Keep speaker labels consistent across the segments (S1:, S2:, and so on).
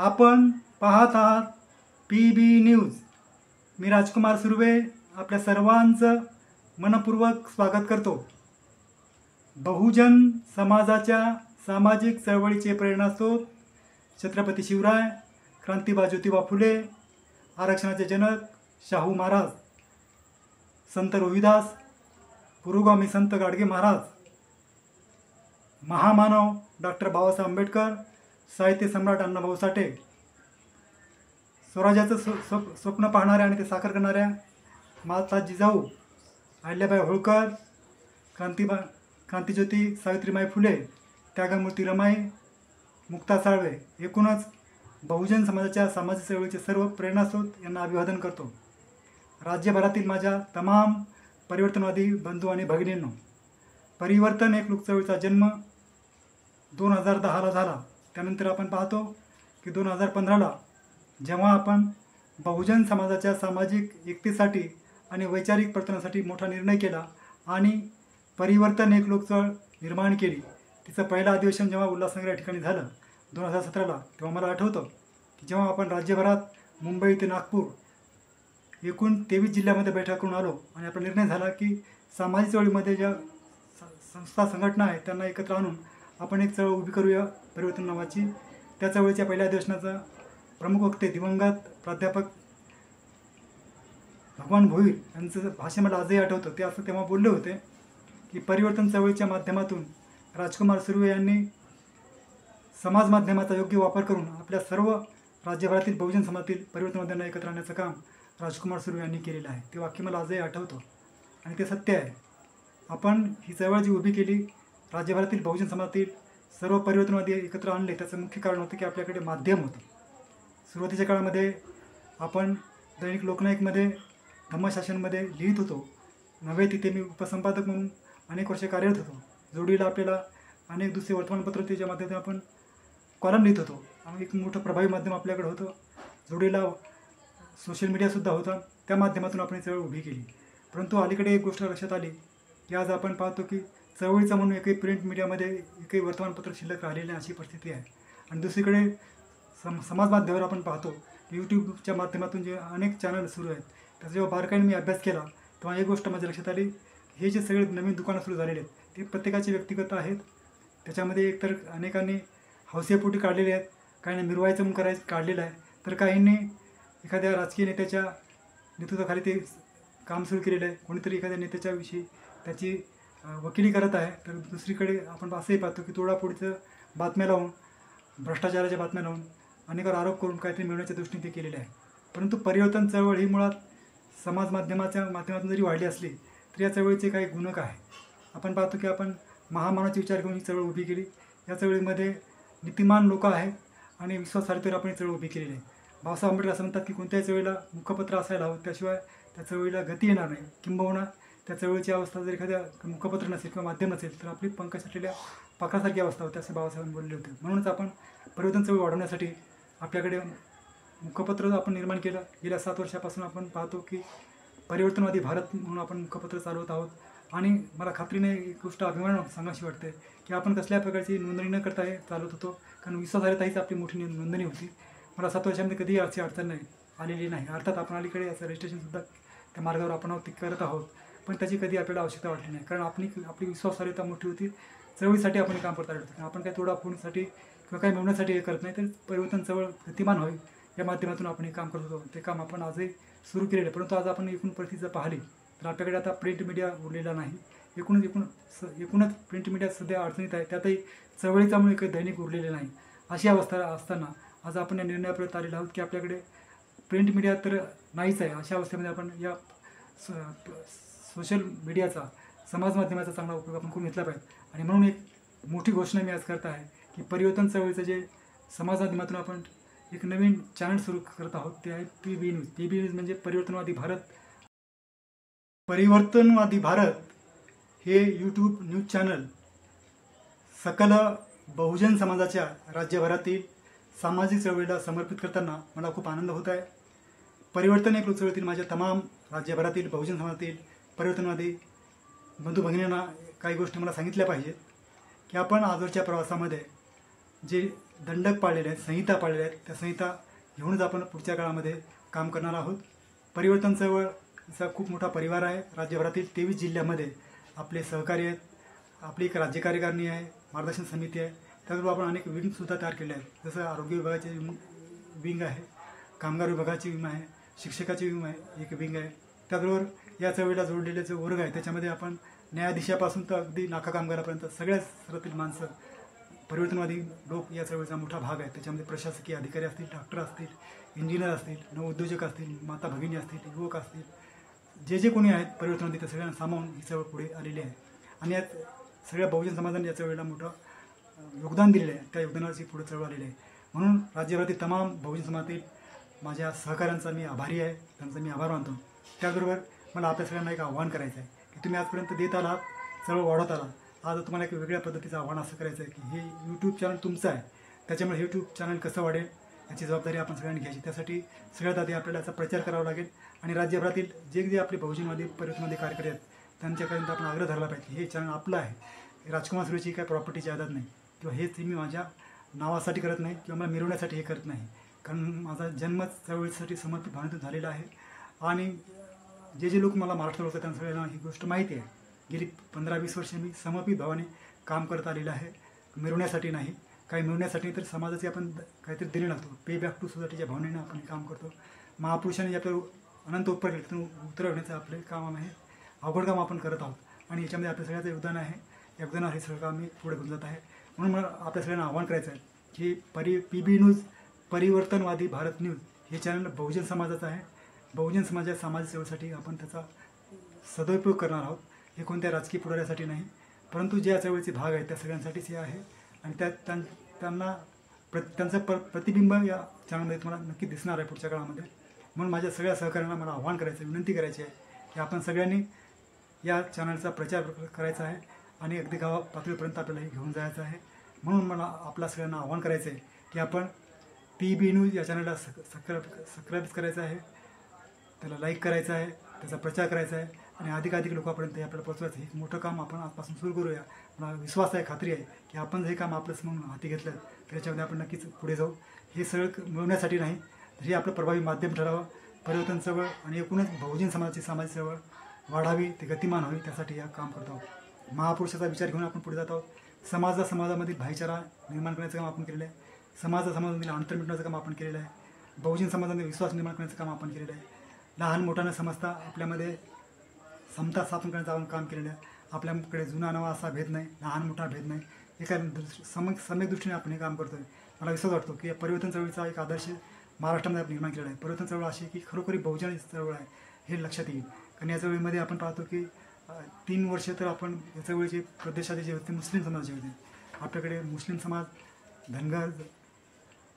S1: आपण पाहत आहात PB न्यूज। मी राजकुमार सुर्वे आपल्या सर्वांचं मनपूर्वक स्वागत करतो। बहुजन समाजाच्या सामाजिक चळवळीचे प्रेरणास्रोत छत्रपती शिवराय, क्रांतिबा ज्योतिबा फुले, आरक्षणाचे जनक शाहू महाराज, संत रोहिदास, पुरोगामी संत गाडगे महाराज, महामानव डॉक्टर बाबासाहेब आंबेडकर, साहित्य सम्राट अण्णाभाऊ साठे, स्वराज्याचं स्वप्न पाहणाऱ्या आणि ते साकार करणाऱ्या माता जिजाऊ अहिल्याबाई होळकर, क्रांतिज्योती सावित्रीबाई फुले, त्यागमूर्ती रमाई, मुक्ता साळवे, एकूणच बहुजन समाजाच्या सामाजिक चळवळीचे सर्व प्रेरणास्रोत यांना अभिवादन करतो। राज्यभरातील माझ्या तमाम परिवर्तनवादी बंधू आणि भगिनींनो, परिवर्तन एक लोकचळवळीचा जन्म 2010ला झाला। त्यानंतर आपण पाहतो की 2015ला जेव्हा आपण बहुजन समाजाच्या सामाजिक एकतेसाठी आणि वैचारिक परिवर्तनासाठी मोठा निर्णय केला आणि परिवर्तन एक लोकचळवळ निर्माण केली, तिचं पहिलं अधिवेशन जेव्हा उल्हासनगर या ठिकाणी झालं 2017ला, तेव्हा मला आठवतं की जेव्हा आपण राज्यभरात मुंबई ते नागपूर एकूण 23 जिल्ह्यामध्ये बैठक करून आलो आणि आपला निर्णय झाला की सामाजिक चळवळीमध्ये ज्या संस्था संघटना आहेत त्यांना एकत्र आणून आपण एक चळवळ उभी करूया परिवर्तन नावाची। त्या चळवळीच्या पहिल्या अधिवेशनाचा प्रमुख वक्ते दिवंगत प्राध्यापक भगवान भोईर यांचं भाषण मला आजही आठवतं। ते असं तेव्हा बोलले होते की परिवर्तन चळवळीच्या माध्यमातून राजकुमार सुर्वे यांनी समाज माध्यमाचा योग्य वापर करून आपल्या सर्व राज्यभरातील बहुजन समाजातील परिवर्तनवाद्यांना एकत्र आणण्याचं काम राजकुमार सुर्वे यांनी केलेलं आहे। ते वाक्य मला आजही आठवतं आणि ते सत्य आहे। आपण ही चळवळ जी उभी केली, राज्यभरातील बहुजन समाजातील सर्व परिवर्तनवादी एकत्र आणले, त्याचं मुख्य कारण होतं की आपल्याकडे माध्यम होतं। सुरुवातीच्या काळामध्ये आपण दैनिक लोकनायकमध्ये, धम्मशासनमध्ये लिहित होतो, नव्हे तिथे मी उपसंपादक म्हणून अनेक वर्षे कार्यरत होतो। जोडीला आपल्याला अनेक दुसरे वर्तमानपत्र त्याच्या माध्यमातून आपण कॉलम लिहित होतो आणि एक मोठं प्रभावी माध्यम आपल्याकडे होतं। जोडीला सोशल मीडियासुद्धा होता, त्या माध्यमातून आपण चळवळ उभी केली। परंतु अलीकडे एक गोष्ट लक्षात आली की आज आपण पाहतो की चळवळीचं म्हणून एकही प्रिंट मीडियामध्ये एकही वर्तमानपत्र शिल्लक राहिलेली नाही, अशी परिस्थिती आहे। आणि दुसरीकडे समाज माध्यमावर आपण पाहतो यूट्यूबच्या माध्यमातून जे अनेक चॅनल सुरू आहेत, त्याचा जेव्हा बारकाईने मी अभ्यास केला तेव्हा एक गोष्ट माझ्या लक्षात आली, हे जे सगळे नवीन दुकानं सुरू झालेले आहेत ते प्रत्येकाचे व्यक्तिगत आहेत। त्याच्यामध्ये एकतर अनेकांनी हौसेपोटी काढलेले आहेत, काहींनी मिरवायचं म्हणून काढलेलं आहे, तर काहींनी एखाद्या राजकीय नेत्याच्या नेतृत्वाखाली ते काम सुरू केलेलं आहे। कोणीतरी एखाद्या नेत्याच्या विषयी त्याची वकिली करत आहे, तर दुसरीकडे आपण असंही पाहतो की तोडाफोडीचं बातम्या लावून, भ्रष्टाचाराच्या बातम्या लावून, अनेकावर आरोप करून काहीतरी मिळवण्याच्या दृष्टीने ते केलेले आहे। परंतु परिवर्तन चळवळ ही मुळात समाज माध्यमाच्या माध्यमातून जरी वाढली असली तरी या चळवळीचे काही गुणक आहे। आपण पाहतो की आपण महामानवाचे विचार घेऊन ही चळवळ उभी केली। या चळवळीमध्ये नीतिमान लोक आहेत आणि विश्वासार्हतेवर आपण ही चळवळ उभी केलेली आहे। बाबासाहेब आंबेडकर असं म्हणतात की कोणत्याही चळवळीला मुखपत्र असायला हवं, त्याशिवाय त्या चळवळीला गती येणार नाही। किंबहुना त्या चळवळीची अवस्था जर एखाद्या मुखपत्र नसेल किंवा माध्यम नसेल तर आपली पंख साठलेल्या पाखरासारखी अवस्था होते, असे बाबासाहेब बोलले होते। म्हणूनच आपण परिवर्तन चळवळ वाढवण्यासाठी आपल्याकडे मुखपत्र आपण निर्माण केलं। गेल्या 7 वर्षापासून आपण पाहतो की परिवर्तनवादी भारत म्हणून आपण मुखपत्र चालवत आहोत आणि मला खात्रीने एक गोष्ट अभिमान सांगायची वाटते की आपण कसल्या प्रकारची नोंदणी न करता हे चालवत होतो, कारण विश्वासार्हता हीच आपली मोठी नोंदणी होती। मला 7 वर्षामध्ये कधीही अशी अडचण नाही आलेली नाही। अर्थात आपण अलीकडे याचं रजिस्ट्रेशनसुद्धा त्या मार्गावर आपण ते करत आहोत, पण त्याची कधी आपल्याला आवश्यकता वाटली नाही, कारण आपली विश्वासार्हता मोठी होती। चळवळीसाठी आपण काम करता येतो, आपण काही तोडाफोडीसाठी किंवा काही मिळवण्यासाठी हे करत नाही, तर परिवर्तन चळवळ गतिमान व्हावी या माध्यमातून आपण हे काम करत होतो। ते काम आपण आजही सुरू केलेलं आहे। परंतु आज आपण एकूण परिस्थिती जर पाहिली तर आपल्याकडे आता प्रिंट मीडिया उरलेला नाही। एकूणच प्रिंट मीडिया सध्या अडचणीत आहे, त्यातही चळवळीच्यामुळे काही दैनिक उरलेले नाही। अशी अवस्था असताना आज आपण या निर्णयापर्यंत आलेलो आहोत की आपल्याकडे प्रिंट मीडिया तर नाहीच आहे। अशा अवस्थेमध्ये आपण या सोशल मीडियाचा, समाज माध्यमाचा चांगला उपयोग आपण करून घेतला पाहिजे। आणि म्हणून एक मोठी घोषणा मी आज करत आहे की परिवर्तन चळवळीचं जे समाज माध्यमातून आपण एक नवीन चॅनल सुरू करत आहोत, ते आहे PB न्यूज। PB न्यूज म्हणजे परिवर्तनवादी भारत। परिवर्तनवादी भारत हे यूट्यूब न्यूज चॅनल सकल बहुजन समाजाच्या राज्यभरातील सामाजिक चळवळीला समर्पित करताना मला खूप आनंद होत आहे। परिवर्तन एक लोकचळवळीतील माझ्या तमाम राज्यभरातील बहुजन समाजातील परिवर्तनवादी बंधू भगिनींना काही गोष्टी मला सांगितल्या पाहिजेत की आपण आजवरच्या प्रवासामध्ये जे दंडक पाळलेले आहेत, संहिता पाळलेल्या आहेत. त्या संहिता घेऊनच आपण पुढच्या काळामध्ये काम करणार आहोत. परिवर्तन चळवळचा खूप मोठा परिवार आहे. राज्यभरातील 23 जिल्ह्यामध्ये आपले सहकारी आहेत. आपली एक राज्य कार्यकारिणी आहे, मार्गदर्शन समिती आहे. त्याचबरोबर आपण अनेक विंगसुद्धा तयार केले आहेत. जसं आरोग्य विभागाचे विंग आहे, कामगार विभागाची विंग आहे, शिक्षकाची विंग आहे, एक विंग आहे. त्याचबरोबर या चळवळीला जोडलेले जे वर्ग आहे त्याच्यामध्ये आपण न्यायाधीशापासून तर अगदी नाका कामगारापर्यंत सगळ्या स्तरातील माणसं, परिवर्तनवादी लोक या चळवळीचा मोठा भाग आहे. त्याच्यामध्ये प्रशासकीय अधिकारी असतील, डॉक्टर असतील, इंजिनियर असतील, नवउद्योजक असतील, माता भगिनी असतील, युवक असतील, जे कोणी आहेत परिवर्तनवादी त्या सगळ्यांना सामावून ही चळवळ पुढे आलेली आहे. आणि यात सगळ्या बहुजन समाजाने या चळवळीला मोठं योगदान दिलेलं आहे. त्या योगदानाची पुढे चळवळ आलेली आहे. म्हणून राज्यभरातील तमाम बहुजन समाजातील माझ्या सहकाऱ्यांचा मी आभारी आहे, त्यांचा मी आभार मानतो. त्याचबरोबर मला आपल्या सगळ्यांना एक आव्हान करायचं आहे की तुम्ही आजपर्यंत देत आलात, चळवळ वाढवत आला. आज तुम्हाला एक वेगळ्या पद्धतीचं आव्हान असं करायचं आहे की हे यूट्यूब चॅनल तुमचं आहे, त्याच्यामुळे यूट्यूब चॅनल कसं वाढेल याची जबाबदारी आपण सगळ्यांनी घ्यायची. त्यासाठी सगळ्यात आधी आपल्याला याचा प्रचार करावा लागेल आणि राज्यभरातील जे आपले बहुजनवादी परिवर्तनवादी कार्यकर्ते आहेत त्यांच्यापर्यंत आपण आग्रह धरला पाहिजे की हे चॅनल आपलं आहे. राजकुमार सुर्वेची काय प्रॉपर्टीची आदत नाही किंवा हेच मी माझ्या नावासाठी करत नाही किंवा मला मिरवण्यासाठी हे करत नाही. कारण माझा जन्म चळवळीसाठी समर्पित भावनेतून झालेला आहे. आणि जे लोक मला महाराष्ट्र लोक त्यांना सगळ्यांना ही गोष्ट माहिती आहे. गेली 15-20 वर्षे मी समर्पित भावाने काम करत आलेलं आहे, मिरवण्यासाठी नाही. काही मिळवण्यासाठी तर समाजाचे आपण काहीतरी दिले लागतो. पे बॅक टू सोसायटीच्या भावनेनं आपण काम करतो. महापुरुषांनी जे आपलं अनंत उपकार केले त्यातून उतरवण्याचं आपले काम आहे. अवघड काम आपण करत आहोत आणि याच्यामध्ये आपल्या सगळ्याचं योगदान आहे. योगदान हे सगळं काम मी पुढे घेऊन जात आहे. म्हणून मला आपल्या सगळ्यांना आव्हान करायचं आहे की PB न्यूज, परिवर्तनवादी भारत न्यूज हे चॅनल बहुजन समाजाचं आहे. बहुजन समाजाच्या समाज सेवेसाठी आपण त्याचा सदुपयोग करणार आहोत. हे कोणत्या राजकीय पुढाऱ्यासाठी नाही, परंतु जे या चळवळीचे भाग आहेत त्या सगळ्यांसाठीच हे आहे. आणि त्यांचं प्रतिबिंब या चॅनलमध्ये तुम्हाला नक्की दिसणार आहे पुढच्या काळामध्ये. म्हणून माझ्या सगळ्या सहकाऱ्यांना मला आव्हान करायचं, विनंती करायची आहे की आपण सगळ्यांनी या चॅनलचा प्रचार करायचा आहे आणि अगदी गावा पातळीपर्यंत आपल्याला हे घेऊन जायचं आहे. म्हणून मला आपल्या सगळ्यांना आव्हान करायचं आहे की आपण PB न्यूज या चॅनलला सबस्क्राईब करायचं आहे, त्याला लाईक करायचं आहे, त्याचा प्रचार करायचा आहे आणि अधिकाधिक लोकांपर्यंत हे आपल्याला पोहोचवायचं. हे मोठं काम आपण आजपासून सुरू करूया. मला विश्वास आहे, खात्री आहे की आपण हे काम आपलंच म्हणून हाती घेतलं तर त्याच्यामध्ये आपण नक्कीच पुढे जाऊ. हे सगळं मिळवण्यासाठी नाही तर हे आपलं प्रभावी माध्यम ठरावं. परिवर्तन चळवळ आणि एकूणच बहुजन समाजाची सामाजिक चळवळ वाढावी, ते गतिमान व्हावी, त्यासाठी या काम करत आहोत. महापुरुषाचा विचार घेऊन आपण पुढे जात आहोत. समाजामधील भाईचारा निर्माण करण्याचं काम आपण केलेलं आहे. समाजामधील अंतर मिटवण्याचं काम आपण केलेलं आहे. बहुजन समाजामध्ये विश्वास निर्माण करण्याचं काम आपण केलेलं आहे. लहान मोठा न समजता आपल्यामध्ये समता स्थापन करण्याचं आपण काम केलेलं आहे. आपल्याकडे जुना नवा असा भेद नाही, लहान मोठा भेद नाही. एका सम्यक दृष्टीने आपण हे काम करतो आहे. मला विश्वास वाटतो की परिवर्तन चळवळीचा एक आदर्श महाराष्ट्रामध्ये आपण निर्माण केलेला आहे. परिवर्तन चळवळ अशी की खरोखरी बहुजन चळवळ आहे हे लक्षात येईल. कारण या चळवळीमध्ये आपण पाहतो की 3 वर्ष तर आपण या चळवळीचे प्रदेशाचे जे होते मुस्लिम समाजाचे होते. आपल्याकडे मुस्लिम समाज, धनगर,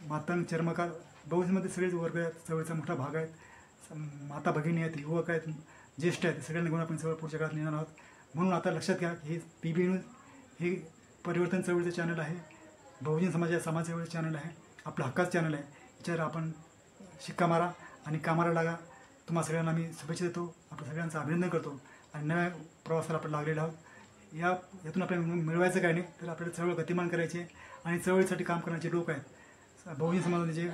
S1: मातंग, चर्मकार, बहुजनमध्ये सगळेच वर्ग आहेत. चळवळीचा मोठा भाग आहेत. माता भगिनी आहेत, युवक आहेत, ज्येष्ठ आहेत, सगळ्यांना घेऊन आपण चळवळ पुढच्या काळात नेणार आहोत. म्हणून आता लक्षात घ्या की हे PB न्यूज हे परिवर्तन चळवळीचं चॅनल आहे, बहुजन समाजाच्या समाज चळवळीचं चॅनल आहे, आपलं हक्काचं चॅनल आहे. याच्यावर आपण शिक्का मारा आणि कामाला लागा. तुम्हा सगळ्यांना मी शुभेच्छा देतो, आपल्या सगळ्यांचं अभिनंदन करतो आणि नव्या प्रवासाला आपण लागलेलो आहोत. यातून आपल्याला मिळवायचं काय नाही तर आपल्याला चळवळ गतिमान करायची आहे आणि चळवळीसाठी काम करण्याचे लोक आहेत, बहुजन समाजामध्ये जे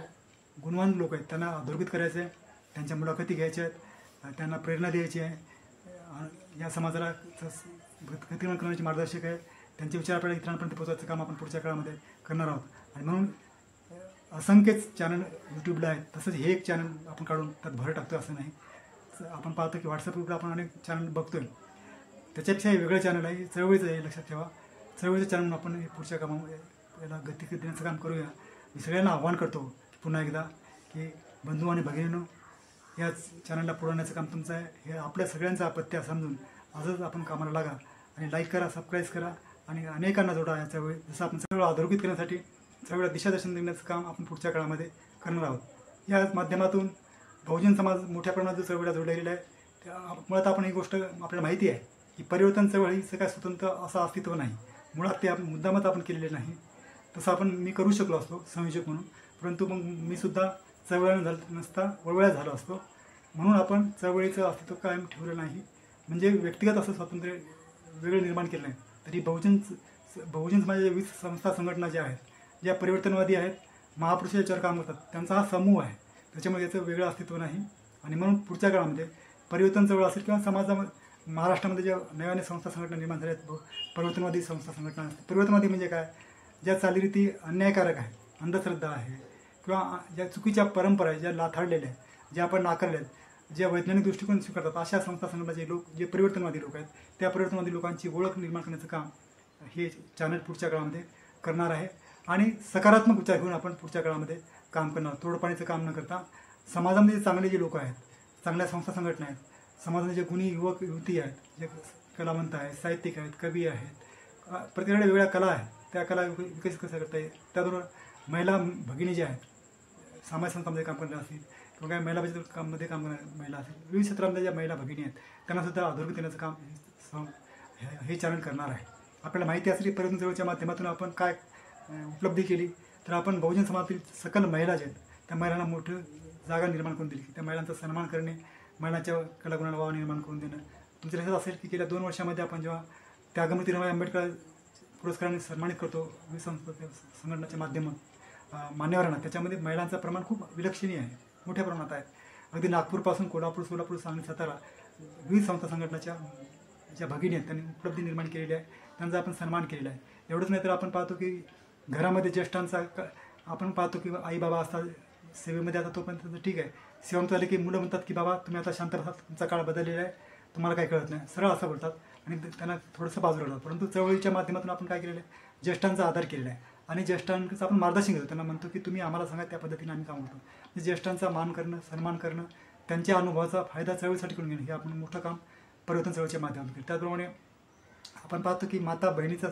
S1: गुणवान लोक आहेत त्यांना अधोरेखित करायचं आहे, त्यांच्या मुलाखती घ्यायच्या आहेत, त्यांना प्रेरणा द्यायची आहे. या समाजाला गतिमान करण्याचे मार्गदर्शक आहे. त्यांचे विचार आपल्याला इतरांपर्यंत पोहोचवायचं काम आपण पुढच्या काळामध्ये करणार आहोत. आणि म्हणून असंख्यच चॅनल यूट्यूबला आहेत, तसंच हे एक चॅनल आपण काढून त्यात भर टाकतो असं नाही. आपण पाहतो की व्हॉट्सअपवर आपण अनेक चॅनल बघतो आहे, त्याच्यापेक्षा हे वेगळं चॅनल आहे, चळवळीचं आहे. लक्षात ठेवा, चळवळीचं चॅनल आपण हे पुढच्या कामामध्ये याला गती देण्याचं काम करूया. मी सगळ्यांना आव्हान करतो पुन्हा एकदा की बंधू आणि भगिनींनो, या चॅनलला पुरवण्याचं काम तुमचं आहे. हे आपल्या सगळ्यांचा अपत्य समजून आजच आपण कामाला लागा आणि लाईक करा, सबस्क्राईब करा आणि अनेकांना जोडा. याच्या वेळी जसं आपण सगळं अधोरेखित करण्यासाठी सगळं दिशादर्शन देण्याचं काम आपण पुढच्या काळामध्ये करणार आहोत. या माध्यमातून बहुजन समाज मोठ्या प्रमाणात चळवळीला जोडला गेलेला आहे. त्या मुळात आपण ही गोष्ट आपल्याला माहिती आहे की परिवर्तन चळवळीचं काय स्वतंत्र असं अस्तित्व नाही. मुळात ते आपण मुद्दामच आपण केलेले नाही. तसं मी करू शकलो असतो संयोजक म्हणून, परंतु मग मी सुद्धा चळवळीला नसता वळवळ्या झालो असतो. म्हणून आपण चळवळीचं अस्तित्व कायम ठेवलं नाही, म्हणजे व्यक्तिगत असं स्वातंत्र्य वेगळं निर्माण केलं नाही. तरी बहुजन समाजाच्या 20 संस्था संघटना ज्या आहेत ज्या परिवर्तनवादी आहेत, महापुरुष याच्यावर काम करतात, त्यांचा हा समूह आहे. त्याच्यामुळे याचं वेगळं अस्तित्व नाही. आणि म्हणून पुढच्या काळामध्ये परिवर्तन चळवळ असेल किंवा समाजामध्ये महाराष्ट्रामध्ये ज्या नव्याने संस्था संघटना निर्माण झाल्या आहेत, परिवर्तनवादी संस्था संघटना असतील. परिवर्तनवादी म्हणजे काय? ज्या चालीरीती अन्यायकारक आहे, अंधश्रद्धा आहे किंवा ज्या चुकीच्या परंपरा आहे, ज्या लाथाडलेल्या आहेत, ज्या आपण नाकारल्या आहेत, ज्या वैज्ञानिक दृष्टिकोन स्वीकारतात, अशा संस्था संघटनाचे लोक, जे परिवर्तनवादी लोक आहेत, त्या परिवर्तनवादी लोकांची ओळख निर्माण करण्याचं काम हे चॅनल पुढच्या काळामध्ये करणार आहे. आणि सकारात्मक विचार घेऊन आपण पुढच्या काळामध्ये काम करणार. तोडपाणीचं काम न करता समाजामध्ये जे चांगले जे लोक आहेत, चांगल्या संस्था संघटना आहेत, समाजामध्ये जे गुणी युवक युवती आहेत, जे कलावंत आहेत, साहित्यिक आहेत, कवी आहेत, प्रत्येकाकडे वेगळ्या कला आहेत, त्या कला विकसित कसं करता येईल. त्याबरोबर महिला भगिनी ज्या आहेत, सामाजिक संस्थांमध्ये काम करणाऱ्या असतील किंवा काही महिला बचत काममध्ये काम करणाऱ्या महिला असतील, विविध क्षेत्रामध्ये ज्या महिला भगिनी आहेत त्यांनासुद्धा अधोरेखित देण्याचं काम हे चॅनल करणार आहे. आपल्याला माहिती असलेली परिवर्तन चळवळीच्या माध्यमातून आपण काय उपलब्धी केली, तर आपण बहुजन समाजातील सकल महिला ज्या आहेत त्या महिलांना मोठं जागा निर्माण करून दिली. त्या महिलांचा सन्मान करणे, महिलांच्या कलागुणाला वाव निर्माण करून देणं. तुमच्या लक्षात असेल की गेल्या 2 वर्षामध्ये आपण जेव्हा त्यागमती रमाई आंबेडकर पुरस्काराने सन्मानित करतो विविध संघटनाच्या माध्यमात मान्यवरांना, त्याच्यामध्ये महिलांचं प्रमाण खूप विलक्षणीय आहे, मोठ्या प्रमाणात आहे. अगदी नागपूरपासून कोल्हापूर, सोलापूर, सांगली, सातारा विविध संस्था संघटनाच्या ज्या भगिनी आहेत त्यांनी उपलब्धी निर्माण केलेली आहे, त्यांचा आपण सन्मान केलेला आहे. एवढंच नाही तर आपण पाहतो की घरामध्ये ज्येष्ठांचा आपण पाहतो की आई बाबा असतात सेवेमध्ये, आता तोपर्यंत त्यांचं ठीक आहे. सेवांत आले की मुलं म्हणतात की बाबा तुम्ही आता शांत राहा, तुमचा काळ बदललेला आहे, तुम्हाला काही कळत नाही, सरळ असं बोलतात आणि त्यांना थोडंसं बाजूला ठेवतात. परंतु चळवळीच्या माध्यमातून आपण काय केलेलं आहे, ज्येष्ठांचा आदर केलेला आहे आणि ज्येष्ठांचं आपण मार्गदर्शन घेतो. त्यांना म्हणतो की तुम्ही आम्हाला सांगा, त्या पद्धतीने आम्ही काम करतो. म्हणजे ज्येष्ठांचा मान करणं, सन्मान करणं, त्यांच्या अनुभवाचा फायदा चळवळीसाठी करून घेणं, हे आपण मोठं काम परिवर्तन चळवळीच्या माध्यमातून केलं. त्याचप्रमाणे आपण पाहतो की माता बहिणीचा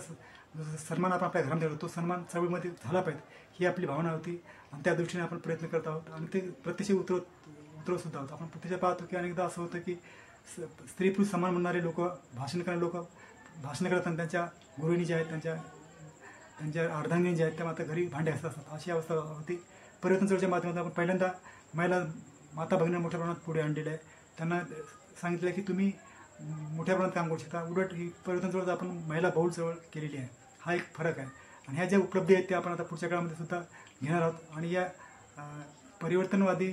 S1: सन्मान आपण आपल्या घरामध्ये करतो, तो सन्मान चळवळीमध्ये झाला पाहिजे, ही आपली भावना होती आणि त्या दृष्टीने आपण प्रयत्न करत आहोत आणि ते प्रत्यक्ष उतरवसुद्धा आहोत. आपण प्रत्यक्ष पाहतो की अनेकदा असं होतं की स्त्री पुरुष समान म्हणणारे लोक, भाषण करणारे लोक भाषण करताना त्यांच्या गृहिणी ज्या आहेत, त्यांच्या अर्धांगिनी ज्या आहेत त्या मात्र घरी भांडे असतात, अशी अवस्था होती. परिवर्तन चळवळीच्या माध्यमातून आपण पहिल्यांदा माता भगिनींना मोठ्या प्रमाणात पुढे आणलेलं आहे. त्यांना सांगितलं की तुम्ही मोठ्या प्रमाणात काम करू शकता. उलट ही परिवर्तन चळवळ आपण महिला बहुल चळवळ केलेली आहे, हा एक फरक आहे. आणि ह्या ज्या उपलब्धी आहेत त्या आपण आता पुढच्या काळामध्ये सुद्धा घेणार आहोत. आणि या परिवर्तनवादी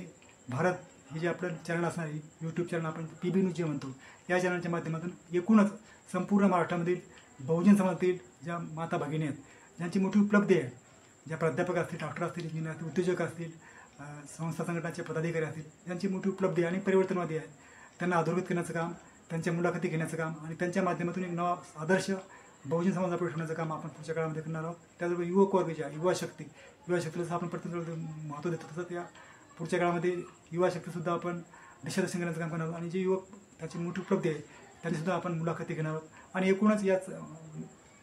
S1: भारत हे जे आपलं चॅनल असणार आहे, यूट्यूब चॅनल आपण PB न्यूज जे म्हणतो, या चॅनलच्या माध्यमातून एकूणच संपूर्ण महाराष्ट्रामधील बहुजन समाजातील ज्या माता भगिनी आहेत, ज्यांची मोठी उपलब्धी आहे, ज्या प्राध्यापक असतील, डॉक्टर असतील, इंजिनियर असतील, उद्योजक असतील, संस्था संघटनाचे पदाधिकारी असतील, ज्यांची मोठी उपलब्धी आणि परिवर्तनवादी आहेत, त्यांना अधोरेखित करण्याचं काम, त्यांच्या मुलाखती घेण्याचं काम आणि त्यांच्या माध्यमातून एक नवा आदर्श बहुजन समाजापुढे ठेवण्याचं काम आपण पुढच्या काळामध्ये करणार आहोत. त्याचबरोबर युवक वर्ग ज्या युवा शक्तीला आपण प्रत्येक महत्त्व देतो, तसंच या पुढच्या काळामध्ये युवा शक्तीसुद्धा आपण दिशादर्शन करण्याचं काम करणार आहोत. आणि जे युवक त्याची मोठी उपलब्धी आहे त्यांनीसुद्धा आपण मुलाखती घेणार आहोत. आणि एकूणच याच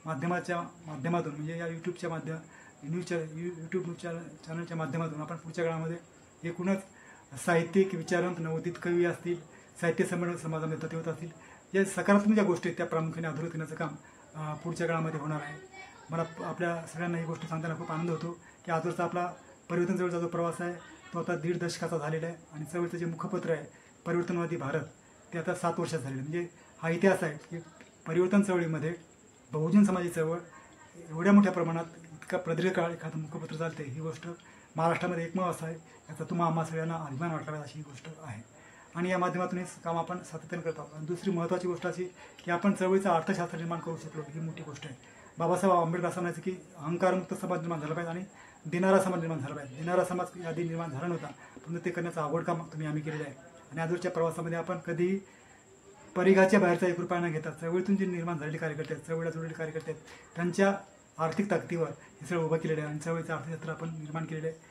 S1: माध्यमातून म्हणजे या यूट्यूब न्यूज चॅनलच्या माध्यमातून आपण पुढच्या काळामध्ये एकूणच साहित्यिक, विचारवंत, नवोदित कवी असतील, साहित्य संमेलन समाजामध्ये तत्वत असतील, या सकारात्मक ज्या गोष्टी आहेत त्या प्रामुख्याने अधोरेखित करण्याचं काम पुढच्या काळामध्ये होणार आहे. मला आपल्या सगळ्यांना ही गोष्ट सांगताना खूप आनंद होतो की आजवरचा आपला परिवर्तन चळवळीचा जो प्रवास आहे तो आता 1.5 दशकाचा झालेला आहे. आणि चळवळीचं जे मुखपत्र आहे परिवर्तनवादी भारत, ते आता 7 वर्षात झालेलं आहे. म्हणजे हा इतिहास आहे की परिवर्तन चळवळीमध्ये बहुजन समाजाची चळवळ एवढ्या मोठ्या प्रमाणात इतका प्रदीर्घ काळ एखादं मुखपत्र चालते, ही गोष्ट महाराष्ट्रामध्ये एकमेव असं आहे, याचा तुम्हा आम्हा सगळ्यांना अभिमान वाटला अशी ही गोष्ट आहे. आणि या माध्यमातून हे काम आपण सातत्याने करत आहोत. आणि दुसरी महत्त्वाची गोष्ट अशी की आपण चळवळीचा अर्थशास्त्र निर्माण करू शकलो, ही मोठी गोष्ट आहे. बाबासाहेब आंबेडकर असं म्हणायचं की अहंकारमुक्त समाज निर्माण झाला पाहिजे आणि देणारा समाज निर्माण झाला पाहिजे. देणारा समाज आधी निर्माण झाला नव्हता, पण ते करण्याचं आवड काम आम्ही केलेलं आहे. आणि आजवरच्या प्रवासामध्ये आपण कधीही परिघाच्या बाहेरचा 1 रुपया न घेता चळवळीतून जे निर्माण झालेले कार्यकर्ते आहेत, चळवळीला जोडलेले कार्यकर्ते आहेत, त्यांच्या आर्थिक ताकदीवर हे सगळं उभं केलेलं आहे आणि चळवळीचं अर्थशास्त्र आपण निर्माण केलेलं आहे.